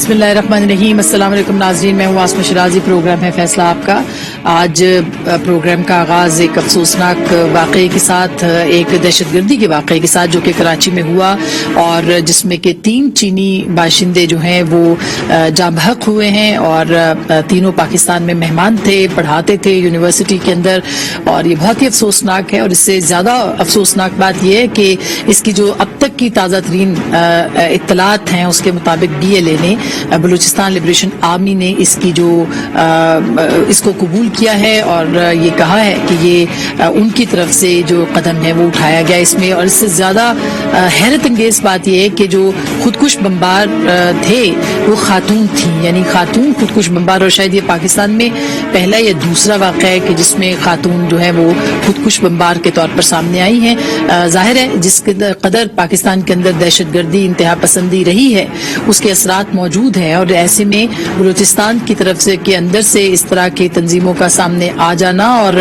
بسم اللہ الرحمن الرحیم. السلام علیکم ناظرین, میں ہوں آسمہ شرازی. پروگرام ہے فیصلہ آپ کا. آج پروگرام کا آغاز ایک افسوسناک واقعے کے ساتھ, ایک دہشت گردی کے واقعے کے ساتھ جو کہ کراچی میں ہوا اور جس میں کہ 3 چینی باشندے جو ہیں وہ جاں بحق ہوئے ہیں اور تینوں پاکستان میں مہمان تھے, پڑھاتے تھے یونیورسٹی کے اندر. اور یہ بہت ہی افسوسناک ہے. اور اس سے زیادہ افسوسناک بات یہ ہے کہ اس کی جو اب تک کی تازہ ترین اطلاعات ہیں اس کے مطابق BLA نے, بلوچستان لبریشن آرمی نے اس کی جو اس کو قبول کیا ہے اور یہ کہا ہے کہ یہ ان کی طرف سے جو قدم ہے وہ اٹھایا گیا اس میں. اور اس سے زیادہ حیرت انگیز بات یہ ہے کہ جو خودکش بمبار تھے وہ خاتون تھیں, یعنی خاتون خودکش بمبار. اور شاید یہ پاکستان میں پہلا یا دوسرا واقعہ ہے کہ جس میں خاتون جو ہے وہ خودکش بمبار کے طور پر سامنے آئی ہیں. ظاہر ہے جس قدر پاکستان کے اندر دہشت گردی انتہا پسندی رہی ہے اس کے اثرات موجود ہیں, اور ایسے میں بلوچستان کی طرف سے کے اندر سے اس طرح کی تنظیموں کا سامنے آ جانا اور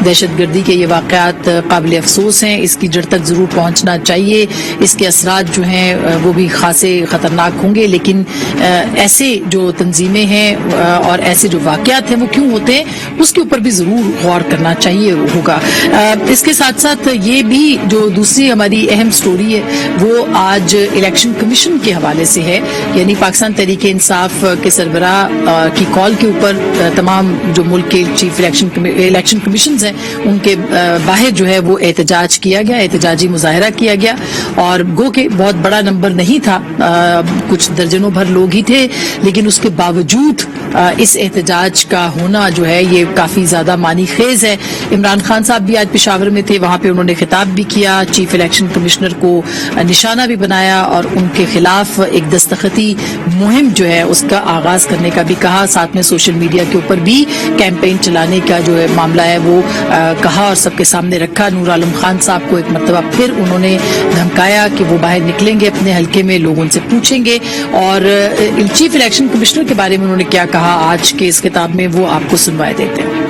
دہشت گردی کے یہ واقعات قابل افسوس ہیں. اس کی جڑ تک ضرور پہنچنا چاہیے. اس کے اثرات جو ہیں وہ بھی خاصے خطرناک ہوں گے, لیکن ایسے جو تنظیمیں ہیں اور ایسے جو واقعات ہیں وہ کیوں ہوتے ہیں اس کے اوپر بھی ضرور غور کرنا چاہیے ہوگا. اس کے ساتھ ساتھ یہ بھی جو دوسری ہماری اہم سٹوری ہے وہ آج الیکشن کمیشن کے حوالے سے ہے. یعنی پاکستان تحریک انصاف کے سربراہ کی کال کے اوپر تمام جو ملک کے چیف الیکشن کمیشنز ہیں ان کے باہر جو ہے وہ احتجاج کیا گیا, احتجاجی مظاہرہ کیا گیا. اور گو کہ بہت بڑا نمبر نہیں تھا, کچھ درجنوں بھر لوگ ہی تھے, لیکن اس کے باوجود اس احتجاج کا ہونا جو ہے یہ کافی زیادہ معنی خیز ہے. عمران خان صاحب بھی آج پشاور میں تھے, وہاں پہ انہوں نے خطاب بھی کیا, چیف الیکشن کمشنر کو نشانہ بھی بنایا اور ان کے خلاف ایک دستخطی مہم جو ہے اس کا آغاز کرنے کا بھی کہا. ساتھ میں سوشل میڈیا کے اوپر بھی کیمپین چلانے کا جو ہے معاملہ ہے وہ کہا اور سب کے سامنے رکھا. نور عالم خان صاحب کو ایک مرتبہ پھر انہوں نے دھمکایا کہ وہ باہر نکلیں گے, اپنے حلقے میں لوگوں سے پوچھیں گے. اور چیف الیکشن کمشنر کے بارے میں انہوں نے کیا کہا آج کے اس کتاب میں وہ آپ کو سنوائے دیتے ہیں.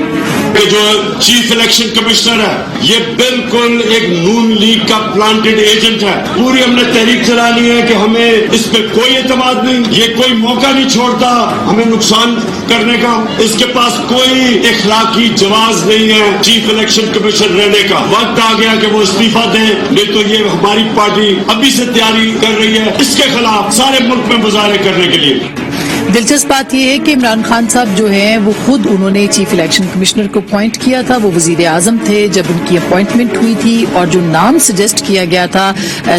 جو چیف الیکشن کمشنر ہے یہ بالکل ایک نون لیگ کا پلانٹڈ ایجنٹ ہے. پوری ہم نے تحریک چلا لی ہے کہ ہمیں اس پہ کوئی اعتماد نہیں, یہ کوئی موقع نہیں چھوڑتا ہمیں نقصان کرنے کا. اس کے پاس کوئی اخلاقی جواز نہیں ہے چیف الیکشن کمیشنر رہنے کا. وقت آ گیا کہ وہ استعفیٰ دیں, نہیں تو یہ ہماری پارٹی ابھی سے تیاری کر رہی ہے اس کے خلاف سارے ملک میں مظاہرے کرنے کے لیے. دلچسپ بات یہ ہے کہ عمران خان صاحب جو ہیں وہ خود انہوں نے چیف الیکشن کمشنر کو اپوائنٹ کیا تھا. وہ وزیر اعظم تھے جب ان کی اپوائنٹمنٹ ہوئی تھی, اور جو نام سجیسٹ کیا گیا تھا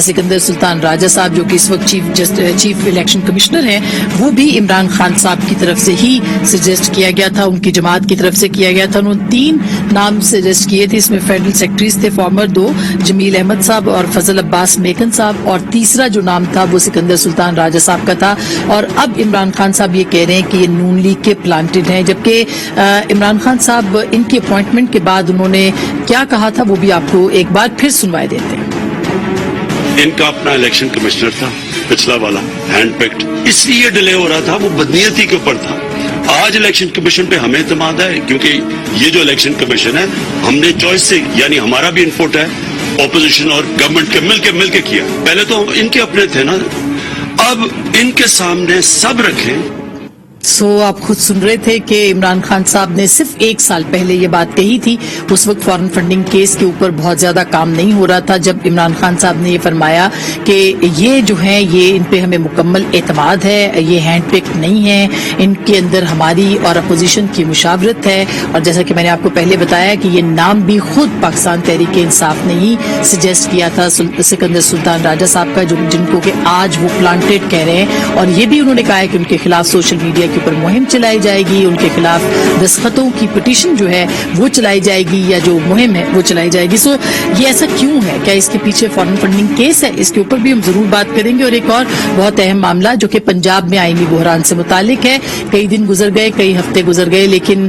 سکندر سلطان راجہ صاحب جو کہ اس وقت چیف الیکشن کمشنر ہیں وہ بھی عمران خان صاحب کی طرف سے ہی سجیسٹ کیا گیا تھا, ان کی جماعت کی طرف سے کیا گیا تھا. انہوں نے 3 نام سجیسٹ کیے تھے, اس میں فیڈرل سیکرٹریز تھے فارمر 2 جمیل احمد صاحب اور فضل عباس میکن صاحب, اور تیسرا جو نام تھا وہ سکندر سلطان راجہ صاحب کا تھا. اور اب عمران خان صاحب یہ کہہ رہے ہیں کہ یہ نون لیگ کے پلانٹڈ ہیں, جبکہ عمران خان صاحب ان کی اپوائنٹمنٹ کے بعد انہوں نے کیا کہا تھا وہ بھی آپ کو ایک بار پھر سنوائے دیتے ہیں. ان کا اپنا الیکشن کمشنر تھا پچھلا والا ہینڈ پیکڈ, اس لیے ڈیلے ہو رہا تھا, وہ بدنیتی کے اوپر تھا. آج الیکشن کمیشن پہ ہمیں اعتماد ہے کیونکہ یہ جو الیکشن کمیشن ہے ہم نے چوائس سے, یعنی ہمارا بھی انپوٹ ہے, اپوزیشن اور گورنمنٹ کے مل کے کیا. پہلے تو ان کے اپنے تھے نا, اب ان کے سامنے سب رکھیں. آپ خود سن رہے تھے کہ عمران خان صاحب نے صرف 1 سال پہلے یہ بات کہی تھی. اس وقت فارن فنڈنگ کیس کے اوپر بہت زیادہ کام نہیں ہو رہا تھا, جب عمران خان صاحب نے یہ فرمایا کہ یہ جو ہیں یہ ان پہ ہمیں مکمل اعتماد ہے, یہ ہینڈ پک نہیں ہے, ان کے اندر ہماری اور اپوزیشن کی مشاورت ہے. اور جیسا کہ میں نے آپ کو پہلے بتایا کہ یہ نام بھی خود پاکستان تحریک انصاف نے ہی سجیسٹ کیا تھا, سکندر سلطان راجہ صاحب کا, جن کو کہ آج وہ پلانٹڈ کہہ رہے ہیں. اور یہ بھی انہوں نے کہا ہے کہ ان کے خلاف سوشل میڈیا کے اوپر مہم چلائی جائے گی, ان کے خلاف دستخطوں کی پٹیشن جو ہے وہ چلائی جائے گی, یا جو مہم ہے وہ چلائی جائے گی. یہ ایسا کیوں ہے, کیا اس کے پیچھے فارن فنڈنگ کیس ہے؟ اس کے اوپر بھی ہم ضرور بات کریں گے. اور ایک اور بہت اہم معاملہ جو کہ پنجاب میں آئینی بحران سے متعلق ہے. کئی دن گزر گئے, کئی ہفتے گزر گئے, لیکن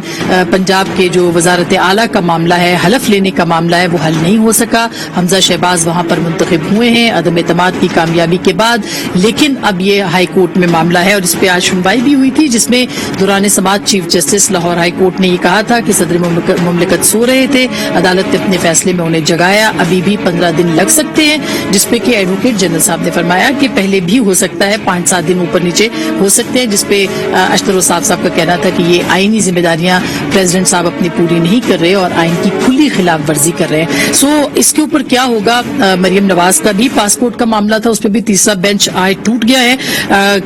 پنجاب کے جو وزارت اعلیٰ کا معاملہ ہے, حلف لینے کا معاملہ ہے, وہ حل نہیں ہو سکا. حمزہ شہباز وہاں پر منتخب ہوئے ہیں عدم اعتماد کی کامیابی کے بعد, لیکن اب یہ ہائی کورٹ میں معاملہ ہے اور اس پہ آج سنوائی بھی ہوئی تھی جس میں دوران سماعت chief justice Lahore high court نے یہ کہا تھا کہ صدر مملکت سو رہے تھے، عدالت نے اپنے فیصلے میں انہیں جگایا، ابھی بھی 15 دن لگ سکتے ہیں، جس پہ کہ ایڈوکیٹ جنرل صاحب نے فرمایا کہ پہلے بھی ہو سکتا ہے، 5-7 دن اوپر نیچے ہو سکتے ہیں، جس پہ اشتر صاحب کا کہنا تھا کہ یہ آئینی ذمہ داریاں پریزیڈنٹ صاحب اپنی پوری نہیں کر رہے اور آئین کی کھلی خلاف ورزی کر رہے ہیں۔ سو اس کے اوپر کیا ہوگا؟ مریم نواز کا بھی پاسپورٹ کا معاملہ تھا، اس پہ بھی تیسرا بینچ آج ٹوٹ گیا ہے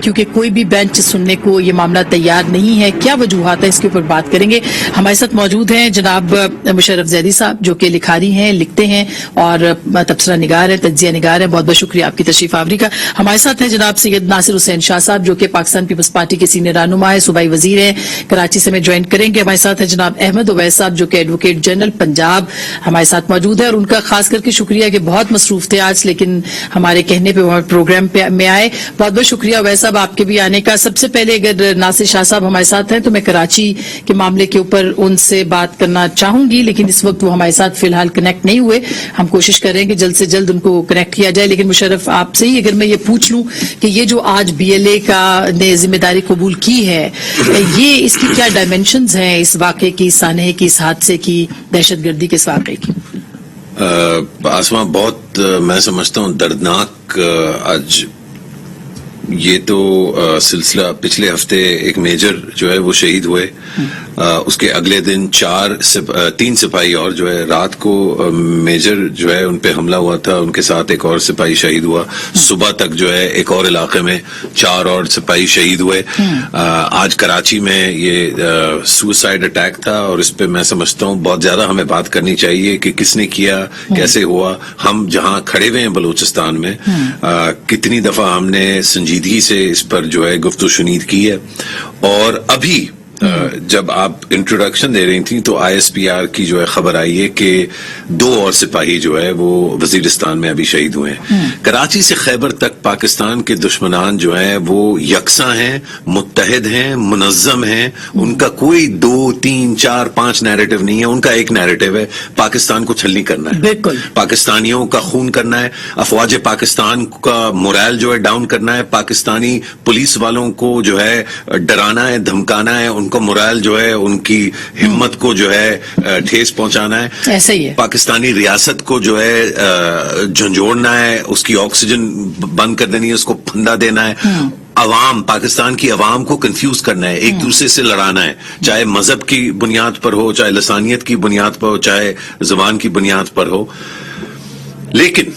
کیونکہ کوئی بھی بینچ سننے کو یہ معاملہ تیار نہیں ہے۔ کیا وجوہات ہیں اس کے اوپر بات کریں گے۔ ہمارے ساتھ موجود ہیں جناب مشرف زیدی صاحب جو کہ لکھاری ہیں، لکھتے ہیں اور تبصرہ نگار ہیں، تجزیہ نگار ہیں۔ بہت بہت شکریہ آپ کی تشریف آوری کا۔ ہمارے ساتھ ہیں جناب سید ناصر حسین شاہ صاحب جو کہ پاکستان پیپلز پارٹی کے سینئر رہنما ہیں، صوبائی وزیر ہیں، کراچی سے میں جوائن کریں گے۔ ہمارے ساتھ ہیں جناب احمد اویس صاحب جو کہ ایڈوکیٹ جنرل پنجاب ہمارے ساتھ موجود ہے، اور ان کا خاص کر کے شکریہ کہ بہت مصروف تھے آج لیکن ہمارے کہنے پہ پروگرام میں آئے۔ بہت بہت شکریہ اویس صاحب آپ کے بھی آنے کا۔ سب سے پہلے اگر ناصر شاہ صاحب ہمارے ساتھ ہیں تو میں کراچی کے معاملے کے اوپر ان سے بات کرنا چاہوں گی، لیکن اس وقت وہ ہمارے ساتھ فی الحال کنیکٹ نہیں ہوئے۔ ہم کوشش کریں کہ جلد سے جلد ان کو کنیکٹ کیا جائے، لیکن مشرف آپ سے ہی اگر میں یہ پوچھ لوں کہ یہ جو آج بی ایل اے کا نے ذمہ داری قبول کی ہے، یہ اس کی کیا ڈائمینشنز ہیں اس واقعے کی، سانحے کی، اس حادثے کی، دہشت گردی کے اس واقعے کی؟ آسما بہت میں سمجھتا ہوں دردناک آج یہ تو سلسلہ پچھلے ہفتے ایک میجر جو ہے وہ شہید ہوئے، اس کے اگلے دن 3 سپاہی اور جو ہے رات کو میجر جو ہے ان پہ حملہ ہوا تھا، ان کے ساتھ ایک اور سپاہی شہید ہوا، صبح تک جو ہے ایک اور علاقے میں 4 اور سپاہی شہید ہوئے۔ آج کراچی میں یہ سوسائڈ اٹیک تھا اور اس پہ میں سمجھتا ہوں بہت زیادہ ہمیں بات کرنی چاہیے کہ کس نے کیا، کیسے ہوا۔ ہم جہاں کھڑے ہوئے ہیں بلوچستان میں کتنی دفعہ ہم نے سنجیدگی سے اس پر جو ہے گفت و شنید کی ہے، اور ابھی جب آپ انٹروڈکشن دے رہی تھیں تو آئی ایس پی آر کی جو ہے خبر آئی ہے کہ 2 اور سپاہی جو ہے وہ وزیرستان میں ابھی شہید ہوئے ہیں۔ کراچی سے خیبر تک پاکستان کے دشمنان جو ہیں وہ یکساں ہیں، متحد ہیں، منظم ہیں، ان کا کوئی 2 3 4 5 نیریٹو نہیں ہے، ان کا ایک نیریٹو ہے، پاکستان کو چھلنی کرنا ہے، بالکل پاکستانیوں کا خون کرنا ہے، افواج پاکستان کا مورائل جو ہے ڈاؤن کرنا ہے، پاکستانی پولیس والوں کو جو ہے ڈرانا ہے، دھمکانا ہے، ان کو مورائل جو ہے ان کی ہمت کو جو ہے ٹھیس پہنچانا ہے، ایسا ہی ہے، پاکستانی ریاست کو جو ہے جھنجھوڑنا ہے، اس کی آکسیجن بند کر دینی ہے، اس کو پھندا دینا ہے، عوام پاکستان کی عوام کو کنفیوز کرنا ہے، ایک دوسرے سے لڑانا ہے، چاہے مذہب کی بنیاد پر ہو، چاہے لسانیت کی بنیاد پر ہو، چاہے زبان کی بنیاد پر ہو۔ لیکن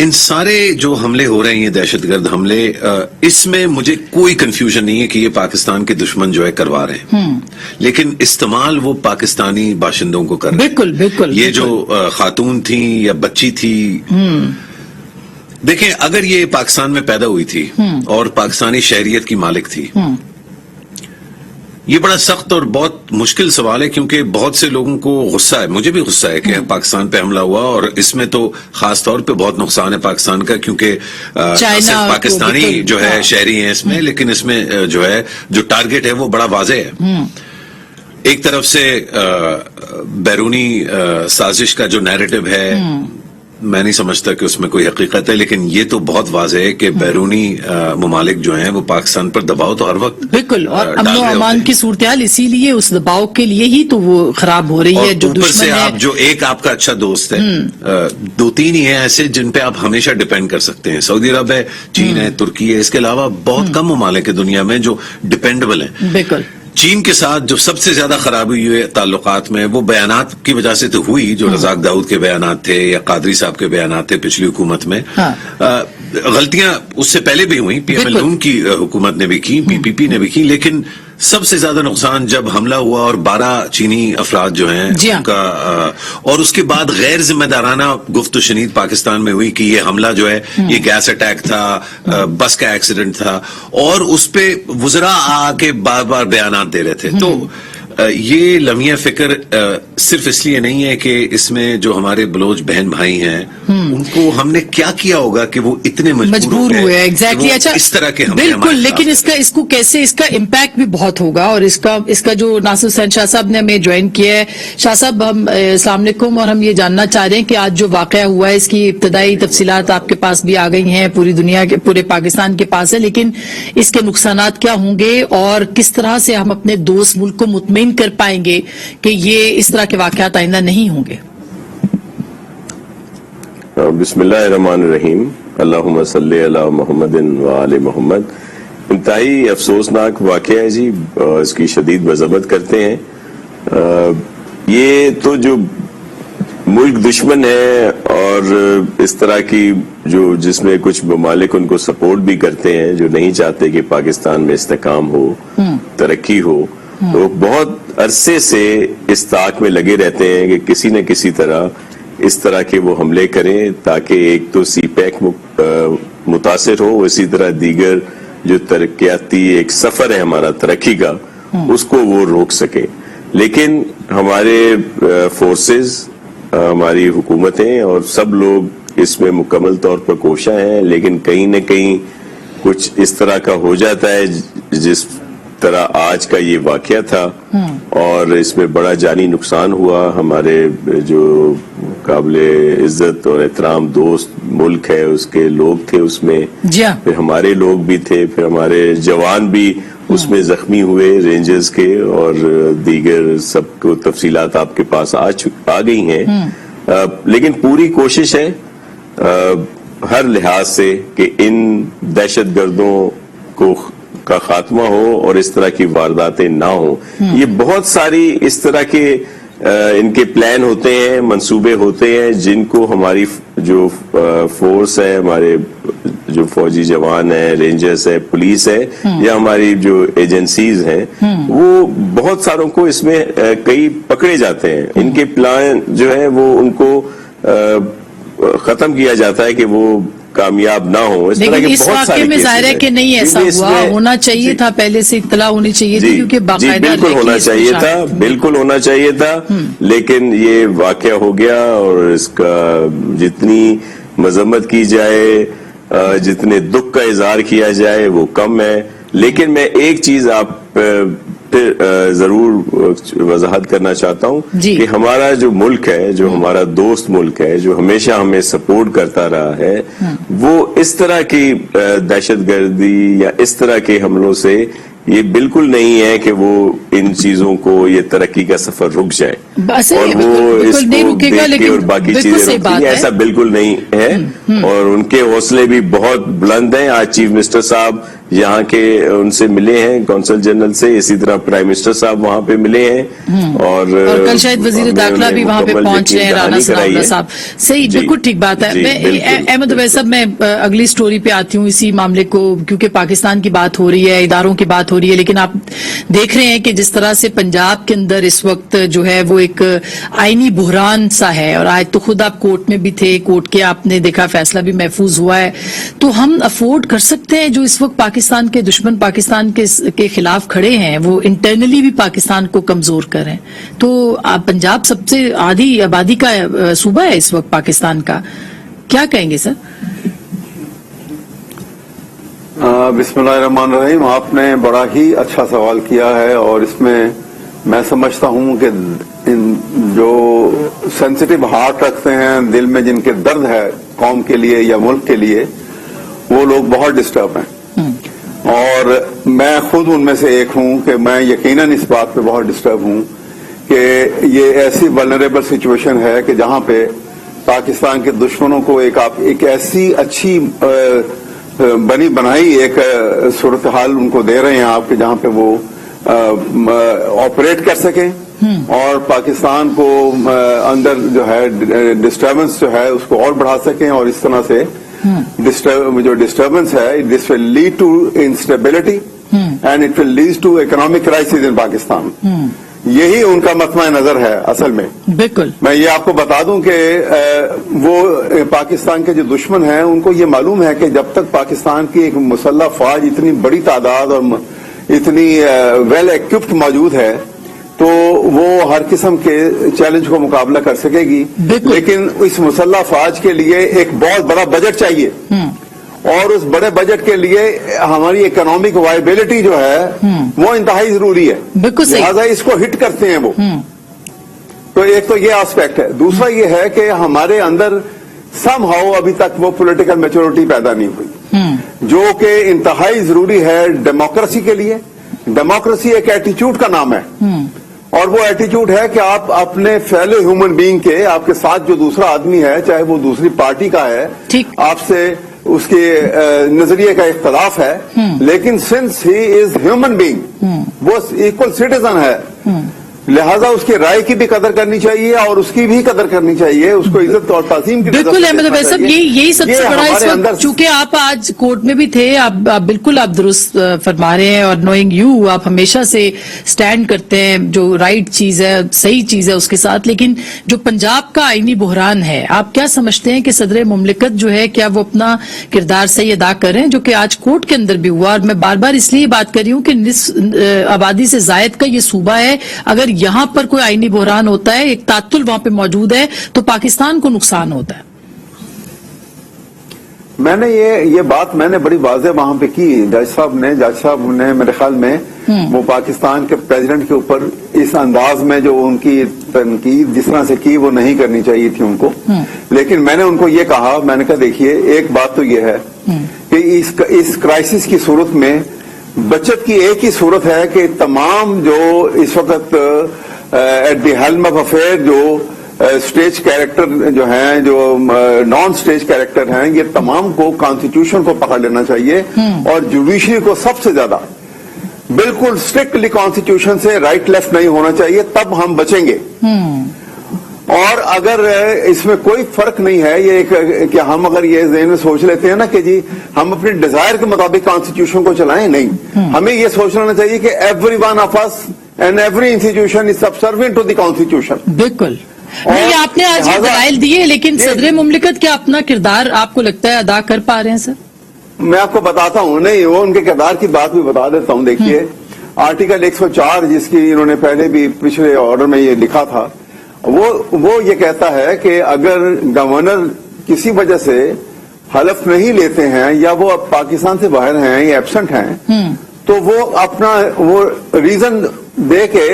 ان سارے جو حملے ہو رہے ہیں، یہ دہشت گرد حملے، اس میں مجھے کوئی کنفیوژن نہیں ہے کہ یہ پاکستان کے دشمن جو ہے کروا رہے ہیں، لیکن استعمال وہ پاکستانی باشندوں کو کر رہے ہیں۔ بالکل بالکل یہ جو خاتون تھیں یا بچی تھی، دیکھیں اگر یہ پاکستان میں پیدا ہوئی تھی اور پاکستانی شہریت کی مالک تھی، یہ بڑا سخت اور بہت مشکل سوال ہے، کیونکہ بہت سے لوگوں کو غصہ ہے، مجھے بھی غصہ ہے کہ پاکستان پہ حملہ ہوا، اور اس میں تو خاص طور پہ بہت نقصان ہے پاکستان کا، کیونکہ صرف پاکستانی جو ہے شہری ہیں اس میں، لیکن اس میں جو ہے جو ٹارگٹ ہے وہ بڑا واضح ہے۔ ایک طرف سے بیرونی سازش کا جو نیریٹو ہے، میں نہیں سمجھتا کہ اس میں کوئی حقیقت ہے، لیکن یہ تو بہت واضح ہے کہ بیرونی ممالک جو ہیں وہ پاکستان پر دباؤ تو ہر وقت بالکل، اور امن و امان کی صورتحال اسی لیے، اس دباؤ کے لیے ہی تو وہ خراب ہو رہی ہے۔ جو اوپر سے دشمن ہے، آپ جو ایک آپ کا اچھا دوست ہے، 2-3 ہی ہیں ایسے جن پہ آپ ہمیشہ ڈیپینڈ کر سکتے ہیں، سعودی عرب ہے، چین ہے، ترکی ہے، اس کے علاوہ بہت کم ممالک ہیں دنیا میں جو ڈیپینڈیبل ہیں۔ بالکل چین کے ساتھ جو سب سے زیادہ خرابی ہوئی ہے تعلقات میں، وہ بیانات کی وجہ سے تو ہوئی، جو رزاق داؤد کے بیانات تھے یا قادری صاحب کے بیانات تھے پچھلی حکومت میں۔ غلطیاں اس سے پہلے بھی ہوئیں، پی ایم ایل نون کی حکومت نے بھی کی، پی پی پی نے بھی کی، لیکن سب سے زیادہ نقصان جب حملہ ہوا اور 12 چینی افراد جو ہیں ان کا، اور اس کے بعد غیر ذمہ دارانہ گفت و شنید پاکستان میں ہوئی کہ یہ حملہ جو ہے یہ گیس اٹیک تھا، بس کا ایکسیڈنٹ تھا، اور اس پہ وزراء آ کے بار بار بیانات دے رہے تھے۔ تو یہ لمحہ فکر صرف اس لیے نہیں ہے کہ اس میں جو ہمارے بلوچ بہن بھائی ہیں ان کو ہم نے کیا کیا ہوگا کہ وہ اتنے مجبور ہوئے. ایگزیکٹلی. اچھا, اس طرح کے بالکل, لیکن اس کو کیسے, اس کا امپیکٹ بھی بہت ہوگا. اور اس کا جو ناصر حسین شاہ صاحب نے ہمیں جوائن کیا ہے. شاہ صاحب, ہم السلام علیکم, اور ہم یہ جاننا چاہ رہے ہیں کہ آج جو واقعہ ہوا ہے اس کی ابتدائی تفصیلات آپ کے پاس بھی آ گئی ہیں, پوری دنیا کے, پورے پاکستان کے پاس ہے, لیکن اس کے نقصانات کیا ہوں گے اور کس طرح سے ہم اپنے دوست ملک کو مطمئن کر پائیں گے کہ یہ اس طرح کے واقعات آئندہ نہیں ہوں گے؟ بسم اللہ الرحمن الرحیم. اللہم صلی علی محمد و آل محمد. انتہائی افسوسناک واقعہ ہے جی, اس کی شدید مذمت کرتے ہیں. یہ تو جو ملک دشمن ہے اور اس طرح کی جس میں کچھ ممالک ان کو سپورٹ بھی کرتے ہیں, جو نہیں چاہتے کہ پاکستان میں استحکام ہو, ترقی ہو, تو بہت عرصے سے اس طاق میں لگے رہتے ہیں کہ کسی نہ کسی طرح اس طرح کے وہ حملے کریں تاکہ ایک تو سی پیک متاثر ہو, اسی طرح دیگر جو ترقیاتی ایک سفر ہے ہمارا ترقی کا, اس کو وہ روک سکے. لیکن ہمارے فورسز, ہماری حکومتیں اور سب لوگ اس میں مکمل طور پر کوشاں ہیں, لیکن کہیں نہ کہیں کچھ اس طرح کا ہو جاتا ہے جس طرح آج کا یہ واقعہ تھا, اور اس میں بڑا جانی نقصان ہوا. ہمارے جو قابل عزت اور احترام دوست ملک ہے اس کے لوگ تھے اس میں, پھر ہمارے لوگ بھی تھے, پھر ہمارے جوان بھی اس میں زخمی ہوئے رینجرز کے, اور دیگر سب کو تفصیلات آپ کے پاس آ گئی ہیں. لیکن پوری کوشش ہے ہر لحاظ سے کہ ان دہشت گردوں کا خاتمہ ہو اور اس طرح کی وارداتیں نہ ہوں. یہ بہت ساری اس طرح کے ان کے پلان ہوتے ہیں, منصوبے ہوتے ہیں, جن کو ہماری جو فورس ہے, ہمارے جو فوجی جوان ہیں, رینجرز ہے, پولیس ہے, یا ہماری جو ایجنسیز ہیں, وہ بہت ساروں کو اس میں کئی پکڑے جاتے ہیں. ان کے پلان جو ہے وہ ان کو ختم کیا جاتا ہے کہ وہ کامیاب نہ ہو. لیکن اس واقعے میں ظاہر ہے کہ نہیں ایسا ہوا, ہونا چاہیے تھا, پہلے سے اطلاع ہونی چاہیے تھی, کیونکہ باقاعدہ بالکل ہونا چاہیے تھا, بالکل ہونا چاہیے تھا, لیکن یہ واقعہ ہو گیا. اور اس کا جتنی مذمت کی جائے, جتنے دکھ کا اظہار کیا جائے وہ کم ہے. لیکن میں ایک چیز آپ پھر ضرور وضاحت کرنا چاہتا ہوں کہ ہمارا جو ملک ہے, جو ہمارا دوست ملک ہے, جو ہمیشہ ہمیں سپورٹ کرتا رہا ہے, وہ اس طرح کی دہشت گردی یا اس طرح کے حملوں سے یہ بالکل نہیں ہے کہ وہ ان چیزوں کو, یہ ترقی کا سفر رک جائے اور وہ اس کو دیکھ کے اور باقی چیزیں رکیں. ایسا بالکل نہیں ہے, اور ان کے حوصلے بھی بہت بلند ہیں. آج چیف منسٹر صاحب یہاں کے ان سے ملے ہیں, کونسل جنرل سے, اسی طرح پرائم منسٹر صاحب وہاں پہ ملے ہیں, اور کل شاید وزیر داخلہ بھی وہاں پہ پہنچ رہے ہیں, رانا ثناءاللہ صاحب. صحیح, بالکل ٹھیک بات ہے. احمد اویس صاحب, میں اگلی سٹوری پہ آتی ہوں اسی معاملے کو, کیونکہ پاکستان کی بات ہو رہی ہے, اداروں کی بات ہو رہی ہے, لیکن آپ دیکھ رہے ہیں کہ جس طرح سے پنجاب کے اندر اس وقت جو ہے وہ ایک آئینی بحران سا ہے, اور آج تو خود آپ کورٹ میں بھی تھے, کورٹ کے آپ نے دیکھا فیصلہ بھی محفوظ ہوا ہے. تو ہم افورڈ کر سکتے ہیں جو اس وقت پاکستان کے دشمن پاکستان کے خلاف کھڑے ہیں, وہ انٹرنلی بھی پاکستان کو کمزور کریں. تو پنجاب سب سے آدھی آبادی کا صوبہ ہے اس وقت پاکستان کا, کیا کہیں گے سر؟ بسم اللہ الرحمن الرحیم. آپ نے بڑا ہی اچھا سوال کیا ہے, اور اس میں سمجھتا ہوں کہ جو سینسٹیو ہارٹ رکھتے ہیں, دل میں جن کے درد ہے قوم کے لیے یا ملک کے لیے, وہ لوگ بہت ڈسٹرب ہیں. اور میں خود ان میں سے ایک ہوں کہ میں یقیناً اس بات پہ بہت ڈسٹرب ہوں کہ یہ ایسی ولنریبل سچویشن ہے کہ جہاں پہ پاکستان کے دشمنوں کو ایک ایسی اچھی بنائی ایک صورتحال ان کو دے رہے ہیں آپ, کہ جہاں پہ وہ آپریٹ کر سکیں اور پاکستان کو اندر جو ہے ڈسٹربنس جو ہے اس کو اور بڑھا سکیں, اور اس طرح سے جو ڈسٹربنس ہے, this will lead to instability and it will lead to economic crisis in Pakistan. یہی ان کا مطمع نظر ہے اصل میں. بالکل, میں یہ آپ کو بتا دوں کہ وہ پاکستان کے جو دشمن ہیں ان کو یہ معلوم ہے کہ جب تک پاکستان کی ایک مسلح فوج اتنی بڑی تعداد اور اتنی ویل ایکوپڈ موجود ہے, تو وہ ہر قسم کے چیلنج کو مقابلہ کر سکے گی. بالکل. لیکن اس مسلح افواج کے لیے ایک بہت بڑا بجٹ چاہیے, اور اس بڑے بجٹ کے لیے ہماری اکنامک وائبلٹی جو ہے وہ انتہائی ضروری ہے. بالکل صحیح. لہٰذا اس کو ہٹ کرتے ہیں وہ. تو ایک تو یہ آسپیکٹ ہے. دوسرا یہ ہے کہ ہمارے اندر سم ہاؤ ابھی تک وہ پولیٹیکل میچورٹی پیدا نہیں ہوئی, جو کہ انتہائی ضروری ہے ڈیموکریسی کے لیے. ڈیموکریسی ایک ایٹیچیوڈ کا نام ہے, اور وہ ایٹیچیوڈ ہے کہ آپ اپنے فیلو ہیومن بینگ کے, آپ کے ساتھ جو دوسرا آدمی ہے چاہے وہ دوسری پارٹی کا ہے, آپ سے اس کے نظریے کا اختلاف ہے, لیکن since he is human being, وہ ایکول سٹیزن ہے, لہذا اس کی رائے کی بھی قدر کرنی چاہیے اور اس کی بھی قدر کرنی چاہیے, اس کو عزت اور تعظیم کی. بالکل احمد عبید صاحب, یہی سب سے بڑا اس وقت, چونکہ آپ آج کورٹ میں بھی تھے, آپ بالکل آپ درست فرما رہے ہیں, اور نوئنگ یو آپ ہمیشہ سے سٹینڈ کرتے ہیں, جو رائٹ چیز ہے صحیح چیز ہے اس کے ساتھ. لیکن جو پنجاب کا آئینی بحران ہے, آپ کیا سمجھتے ہیں کہ صدر مملکت جو ہے کیا وہ اپنا کردار صحیح ادا کر رہے ہیں, جو کہ آج کورٹ کے اندر بھی ہوا. اور میں بار بار اس لیے بات کر رہی ہوں کہ نصف آبادی سے زائد کا یہ صوبہ ہے, اگر یہاں پر کوئی آئینی بحران ہوتا ہے, ایک تعطل وہاں پہ موجود ہے, تو پاکستان کو نقصان ہوتا ہے. میں نے یہ بات میں نے بڑی واضح وہاں پہ کی. جج صاحب نے میرے خیال میں وہ پاکستان کے پریزیڈنٹ کے اوپر اس انداز میں جو ان کی تنقید جس طرح سے کی وہ نہیں کرنی چاہیے تھی ان کو. لیکن میں نے ان کو یہ کہا, میں نے کہا دیکھیے ایک بات تو یہ ہے کہ اس کرائسس کی صورت میں بچت کی ایک ہی صورت ہے کہ تمام جو اس وقت at the helm of affair جو اسٹیج کیریکٹر جو ہیں, جو نان اسٹیج کیریکٹر ہیں, یہ تمام کو کانسٹیٹیوشن کو پکڑ لینا چاہیے, اور جوڈیشری کو سب سے زیادہ بالکل اسٹرکٹلی کانسٹیٹیوشن سے رائٹ لیفٹ نہیں ہونا چاہیے, تب ہم بچیں گے. اور اگر اس میں کوئی فرق نہیں ہے یہ کہ ہم اگر یہ ذہن میں سوچ لیتے ہیں نا کہ جی ہم اپنی ڈیزائر کے مطابق کانسٹیٹیوشن کو چلائیں, نہیں, ہمیں یہ سوچنا چاہیے کہ every one of us and every institution is subservient to the constitution. بالکل. نہیں, آپ نے آج یہ دلائل دیے, لیکن صدر مملکت کیا اپنا کردار آپ کو لگتا ہے ادا کر پا رہے ہیں سر؟ میں آپ کو بتاتا ہوں, نہیں وہ ان کے کردار کی بات بھی بتا دیتا ہوں. دیکھیے آرٹیکل 104 جس کی انہوں نے پہلے بھی پچھلے آرڈر میں یہ لکھا تھا, وہ یہ کہتا ہے کہ اگر گورنر کسی وجہ سے حلف نہیں لیتے ہیں یا وہ اب پاکستان سے باہر ہیں یا ایبسنٹ ہیں, تو وہ اپنا وہ ریزن دے کے,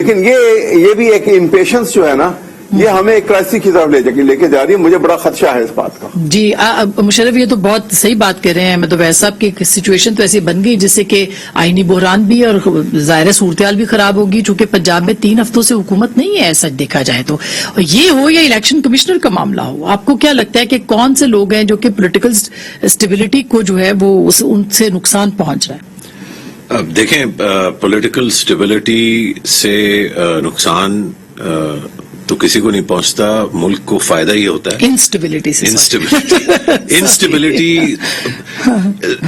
لیکن یہ بھی ایک امپیشنس جو ہے نا, یہ ہمیں ایک کرائسس کی طرف لے کے جا رہی ہے. مجھے بڑا خدشہ ہے اس بات کا. جی مشرف, یہ تو بہت صحیح بات کر رہے ہیں احمد عبید صاحب کی سچویشن تو ایسی بن گئی جس سے کہ آئینی بحران بھی اور ظاہر صورتحال بھی خراب ہوگی, چونکہ پنجاب میں 3 ہفتوں سے حکومت نہیں ہے سچ دیکھا جائے تو. یہ ہو یا الیکشن کمشنر کا معاملہ ہو, آپ کو کیا لگتا ہے کہ کون سے لوگ ہیں جو کہ پولیٹیکل اسٹیبلٹی کو جو ہے وہ ان سے نقصان پہنچ رہا ہے؟ اب دیکھیں, پولیٹیکل اسٹیبلٹی سے نقصان تو کسی کو نہیں پہنچتا, ملک کو فائدہ ہی ہوتا ہے انسٹیبلٹی سے. انسٹیبلٹی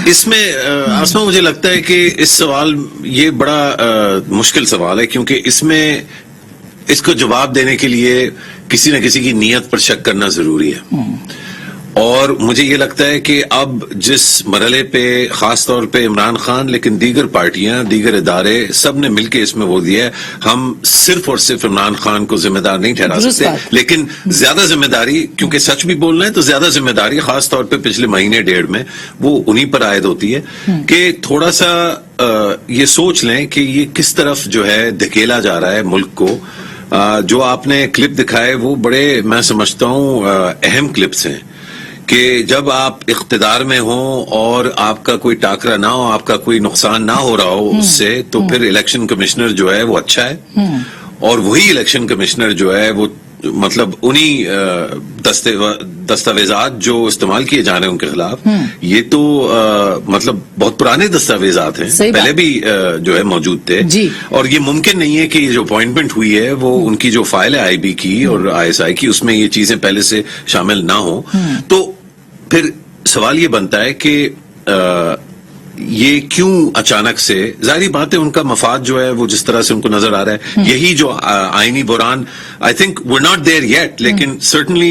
اس میں آسما مجھے لگتا ہے کہ اس سوال یہ بڑا مشکل سوال ہے, کیونکہ اس میں اس کو جواب دینے کے لیے کسی نہ کسی کی نیت پر شک کرنا ضروری ہے. اور مجھے یہ لگتا ہے کہ اب جس مرحلے پہ خاص طور پہ عمران خان لیکن دیگر پارٹیاں, دیگر ادارے سب نے مل کے اس میں وہ دیا ہے, ہم صرف اور صرف عمران خان کو ذمہ دار نہیں ٹھہرا سکتے, لیکن زیادہ ذمہ داری, کیونکہ سچ بھی بولنا ہے تو زیادہ ذمہ داری خاص طور پہ پچھلے مہینے ڈیڑھ میں وہ انہی پر عائد ہوتی ہے کہ تھوڑا سا یہ سوچ لیں کہ یہ کس طرف جو ہے دھکیلا جا رہا ہے ملک کو. جو آپ نے کلپ دکھائے وہ بڑے میں سمجھتا ہوں اہم کلپس ہیں کہ جب آپ اقتدار میں ہوں اور آپ کا کوئی ٹاکرا نہ ہو, آپ کا کوئی نقصان نہ ہو رہا ہو اس سے, تو پھر الیکشن کمشنر جو ہے وہ اچھا ہے, اور وہی الیکشن کمشنر جو ہے وہ مطلب انہی دستاویزات جو استعمال کیے جا رہے ہیں ان کے خلاف, یہ تو مطلب بہت پرانے دستاویزات ہیں, پہلے بھی جو ہے موجود تھے, اور یہ ممکن نہیں ہے کہ یہ جو اپوائنٹمنٹ ہوئی ہے وہ ان کی جو فائل ہے IB کی اور ISI کی, اس میں یہ چیزیں پہلے سے شامل نہ ہوں. تو پھر سوال یہ بنتا ہے کہ یہ کیوں اچانک سے, ظاہری بات ہے ان کا مفاد جو ہے وہ جس طرح سے ان کو نظر آ رہا ہے, یہی جو آئینی بحران, I think we're not there yet, لیکن certainly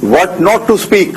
What not to speak।